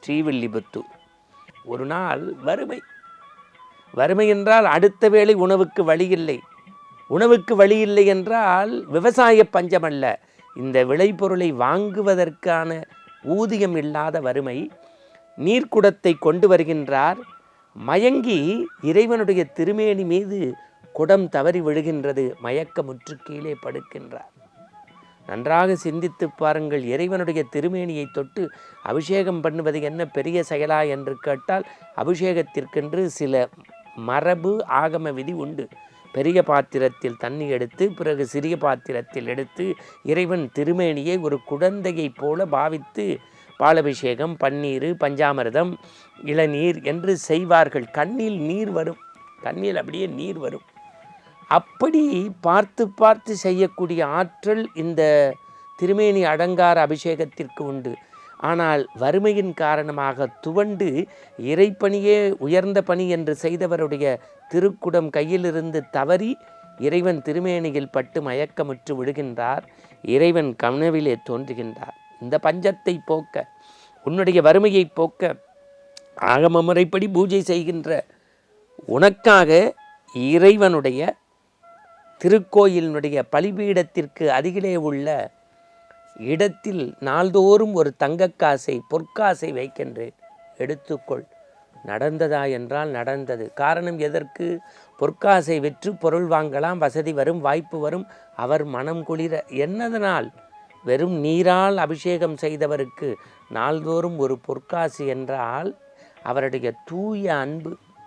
ஸ்ரீவில்லிபுத்தூர். ஒரு நாள் வறுமை என்றால் அடுத்த வேளை உணவுக்கு வழி இல்லை. உணவுக்கு வழி இல்லை என்றால் விவசாய பஞ்சமல்ல, இந்த விளைபொருளை வாங்குவதற்கான ஊதியம் இல்லாத வறுமை. நீர்க்குடத்தை கொண்டு வருகின்றார். மயங்கி இறைவனுடைய திருமேனி மீது குடம் தவறி விழுகின்றது. மயக்கமுற்று கீழே படுக்கின்றார். நன்றாக சிந்தித்து பாருங்கள். இறைவனுடைய திருமேனியை தொட்டு அபிஷேகம் பண்ணுவது என்ன பெரிய செயலா என்று கேட்டால், அபிஷேகத்திற்கென்று சில மரபு ஆகம விதி உண்டு. பெரிய பாத்திரத்தில் தண்ணி எடுத்து பிறகு சிறிய பாத்திரத்தில் எடுத்து இறைவன் திருமேனியை ஒரு குழந்தையைப் போல பாவித்து பாலபிஷேகம், பன்னீர், பஞ்சாமிர்தம், இளநீர் என்று செய்வார்கள். கண்ணில் நீர் வரும், கண்ணில் அப்படியே நீர் வரும். அப்படி பார்த்து பார்த்து செய்யக்கூடிய ஆற்றல் இந்த திருமேனி அலங்கார அபிஷேகத்திற்கு உண்டு. ஆனால் வறுமையின் காரணமாக துவண்டு இறைப்பணியே உயர்ந்த பணி என்று செய்தவருடைய திருக்குடம் கையிலிருந்து தவறி இறைவன் திருமேனியில் பட்டு மயக்கமுற்று விடுகின்றார். இறைவன் கனவிலே தோன்றுகின்றார். இந்த பஞ்சத்தை போக்க, உன்னுடைய வறுமையை போக்க ஆகம முறைப்படி பூஜை செய்கின்ற உனக்காக இறைவனுடைய திருக்கோயிலினுடைய பலிபீடத்திற்கு அருகிலே உள்ள இடத்தில் நாள்தோறும் ஒரு தங்கக்காசை, பொற்காசை வைக்கின்றேன், எடுத்துக்கொள். நடந்ததா என்றால் நடந்தது. காரணம் எதற்கு? பொற்காசை விற்று பொருள் வாங்கலாம், வசதி வரும், வாய்ப்பு வரும். அவர் மனம் குளிர. என்னதனால்? வெறும் நீரால் அபிஷேகம் செய்தவருக்கு நாள்தோறும் ஒரு பொற்காசு என்றால் அவருடைய தூய அன்பு.